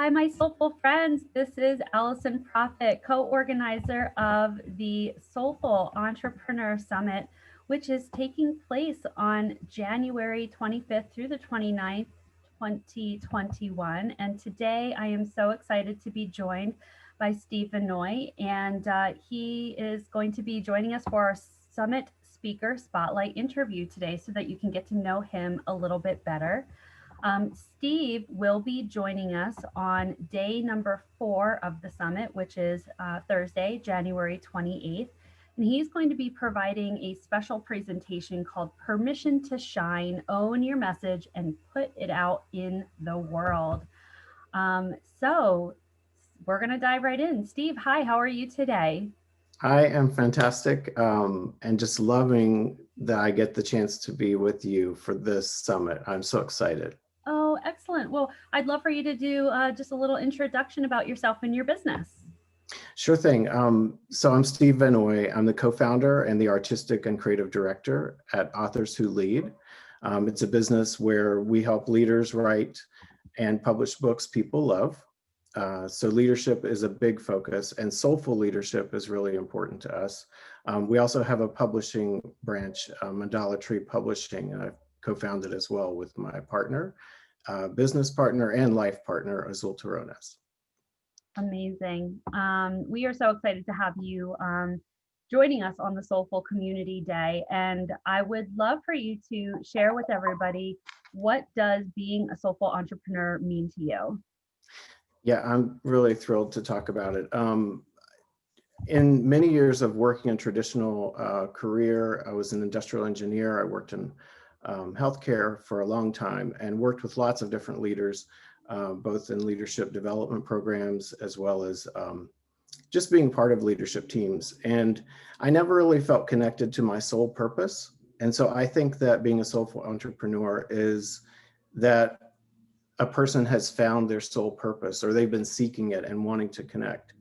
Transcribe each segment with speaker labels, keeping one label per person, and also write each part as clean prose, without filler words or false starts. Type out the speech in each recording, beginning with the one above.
Speaker 1: Hi, my soulful friends. This is Allison Profit, co-organizer of the Soulful Entrepreneur Summit, which is taking place on January 25th through the 29th, 2021. And today I am so excited to be joined by Steve Vannoy, and he is going to be joining us for our Summit Speaker Spotlight interview today so that you can get to know him a little bit better. Steve will be joining us on day number 4 of the summit, which is Thursday, January 28th. And he's going to be providing a special presentation called Permission to Shine, Own Your Message, and Put It Out in the World. So we're going to dive right in. Steve, hi, how are you today?
Speaker 2: I am fantastic and just loving that I get the chance to be with you for this summit. I'm so excited.
Speaker 1: Oh, excellent. Well, I'd love for you to do just a little introduction about yourself and your business.
Speaker 2: Sure thing. So I'm Steve Vannoy. I'm the co-founder and the artistic and creative director at Authors Who Lead. It's a business where we help leaders write and publish books people love. So leadership is a big focus, and soulful leadership is really important to us. We also have a publishing branch, Mandala Publishing, and I've co-founded as well with my partner, business partner and life partner, Azul.
Speaker 1: Amazing. We are so excited to have you joining us on the Soulful Community Day. And I would love for you to share with everybody, what does being a soulful entrepreneur mean to you?
Speaker 2: Yeah, I'm really thrilled to talk about it. In many years of working in traditional career, I was an industrial engineer. I worked in healthcare for a long time and worked with lots of different leaders, both in leadership development programs as well as just being part of leadership teams. And I never really felt connected to my soul purpose. And so I think that being a soulful entrepreneur is that a person has found their soul purpose, or they've been seeking it and wanting to connect.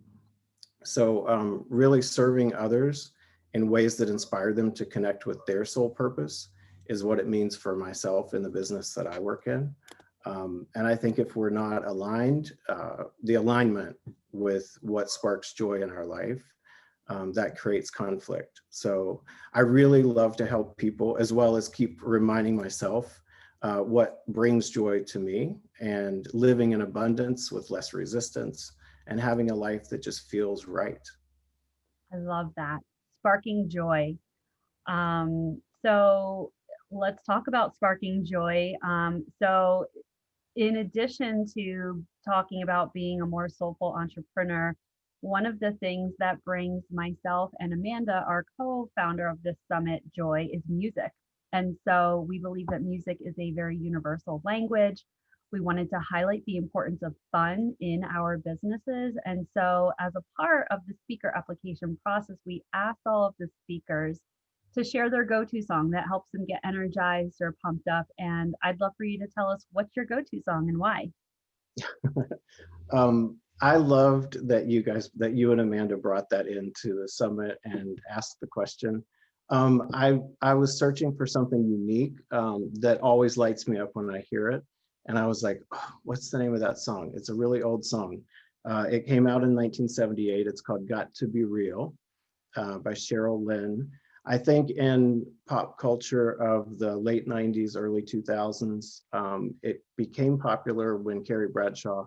Speaker 2: So really serving others in ways that inspire them to connect with their soul purpose is what it means for myself in the business that I work in. And I think if we're not aligned, the alignment with what sparks joy in our life, that creates conflict. So I really love to help people, as well as keep reminding myself what brings joy to me, and living in abundance with less resistance, and having a life that just feels right.
Speaker 1: I love that. Sparking joy. So let's talk about sparking joy. So in addition to talking about being a more soulful entrepreneur, one of the things that brings myself and Amanda, our co-founder of this summit, joy is music. And so we believe that music is a very universal language. We wanted to highlight the importance of fun in our businesses. And so as a part of the speaker application process, we asked all of the speakers to share their go-to song that helps them get energized or pumped up. And I'd love for you to tell us what's your go-to song and why.
Speaker 2: I loved that you and Amanda brought that into the summit and asked the question. I was searching for something unique that always lights me up when I hear it. And I was like, oh, what's the name of that song? It's a really old song. It came out in 1978. It's called Got to Be Real by Cheryl Lynn. I think in pop culture of the late 90s, early 2000s, it became popular when Carrie Bradshaw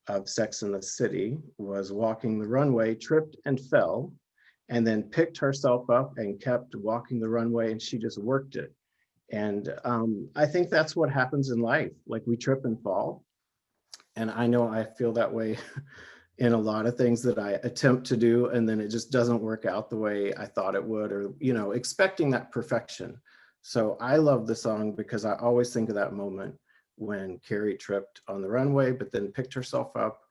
Speaker 2: of Sex and the City was walking the runway, tripped and fell, and then picked herself up and kept walking the runway, and she just worked it. And I think that's what happens in life. Like, we trip and fall. And I know I feel that way in a lot of things that I attempt to do, and then it just doesn't work out the way I thought it would, or, expecting that perfection. So I love the song because I always think of that moment when Carrie tripped on the runway, but then picked herself up,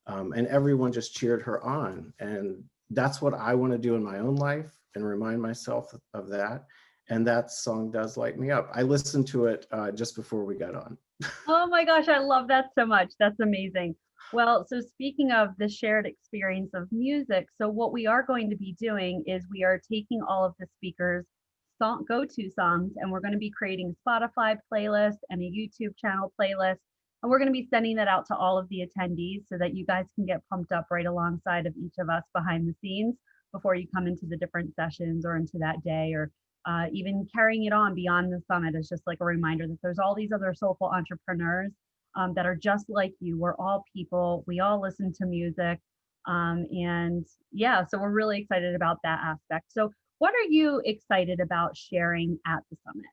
Speaker 2: and everyone just cheered her on. And that's what I want to do in my own life, and remind myself of that. And that song does light me up. I listened to it just before we got on.
Speaker 1: Oh my gosh, I love that so much. That's amazing. Well, so speaking of the shared experience of music, so what we are going to be doing is we are taking all of the speakers' go-to songs, and we're going to be creating a Spotify playlist and a YouTube channel playlist. And we're going to be sending that out to all of the attendees so that you guys can get pumped up right alongside of each of us behind the scenes before you come into the different sessions or into that day, or even carrying it on beyond the summit is just like a reminder that there's all these other soulful entrepreneurs that are just like you. We're all people. We all listen to music. And yeah, so we're really excited about that aspect. So what are you excited about sharing at the summit?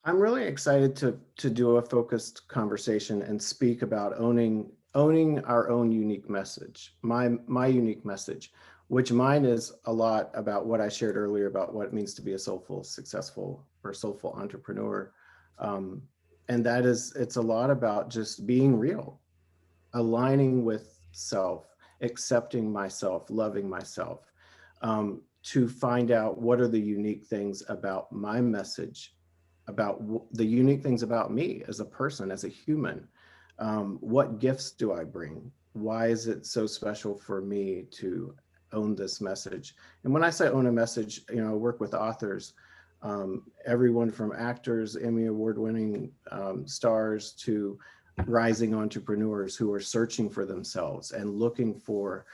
Speaker 2: I'm really excited to do a focused conversation and speak about owning our own unique message, my unique message, which mine is a lot about what I shared earlier about what it means to be a soulful, successful, or soulful entrepreneur. And that is, it's a lot about just being real, aligning with self, accepting myself, loving myself, to find out what are the unique things about my message, about the unique things about me as a person, as a human. What gifts do I bring? Why is it so special for me to own this message? And when I say own a message, I work with authors, everyone from actors, Emmy award-winning stars, to rising entrepreneurs who are searching for themselves and looking for,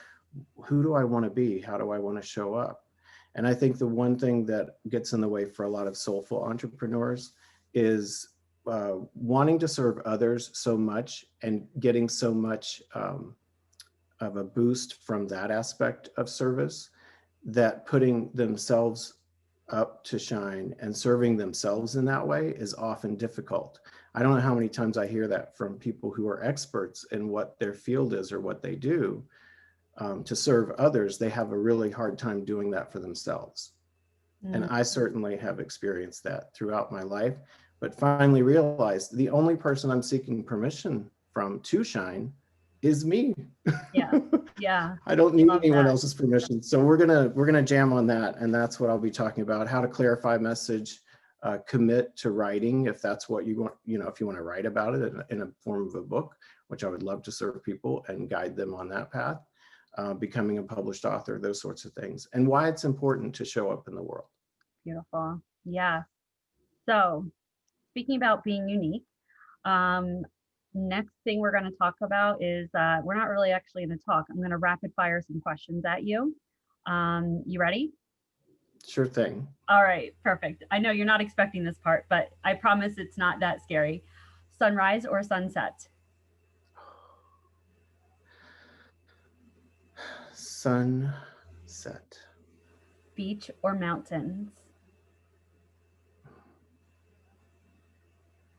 Speaker 2: who do I want to be? How do I want to show up? And I think the one thing that gets in the way for a lot of soulful entrepreneurs is wanting to serve others so much and getting so much of a boost from that aspect of service, that putting themselves up to shine and serving themselves in that way is often difficult. I don't know how many times I hear that from people who are experts in what their field is or what they do. To serve others, they have a really hard time doing that for themselves. And I certainly have experienced that throughout my life, but finally realized the only person I'm seeking permission from to shine is me.
Speaker 1: Yeah. Yeah.
Speaker 2: I don't need
Speaker 1: Love
Speaker 2: anyone
Speaker 1: that.
Speaker 2: else's permission. So we're gonna jam on that, and that's what I'll be talking about: how to clarify message, commit to writing if that's what you want. If you want to write about it in a form of a book, which I would love to serve people and guide them on that path. Becoming a published author, those sorts of things, and why it's important to show up in the world.
Speaker 1: Beautiful. Yeah. So speaking about being unique, um, next thing we're going to talk about is we're not really actually going to talk. I'm going to rapid fire some questions at you. You ready?
Speaker 2: Sure thing.
Speaker 1: All right, perfect. I know you're not expecting this part, but I promise it's not that scary. Sunrise or sunset?
Speaker 2: Sunset.
Speaker 1: Beach or mountains?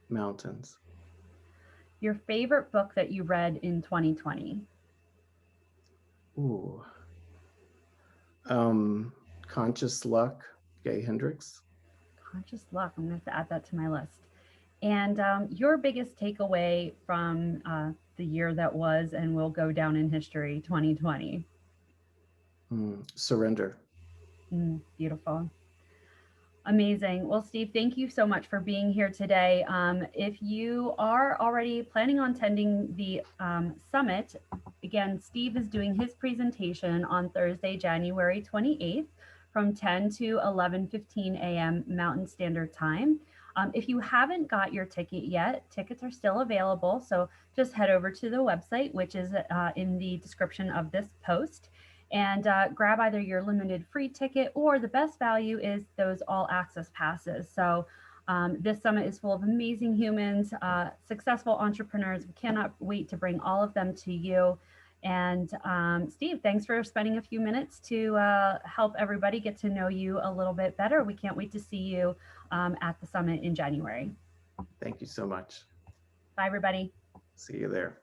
Speaker 2: Mountains.
Speaker 1: Your favorite book that you read in 2020?
Speaker 2: Ooh. Conscious Luck, Gay Hendricks.
Speaker 1: Conscious Luck. I'm going to have to add that to my list. And your biggest takeaway from the year that was and will go down in history, 2020?
Speaker 2: Surrender.
Speaker 1: Beautiful. Amazing. Well, Steve, thank you so much for being here today. If you are already planning on attending the summit, again, Steve is doing his presentation on Thursday, January 28th from 10 to 11:15 a.m. Mountain Standard Time. If you haven't got your ticket yet, tickets are still available. So just head over to the website, which is in the description of this post, and grab either your limited free ticket, or the best value is those all access passes. So this summit is full of amazing humans, successful entrepreneurs. We cannot wait to bring all of them to you. And Steve, thanks for spending a few minutes to help everybody get to know you a little bit better. We can't wait to see you at the summit in January.
Speaker 2: Thank you so much.
Speaker 1: Bye, everybody.
Speaker 2: See you there.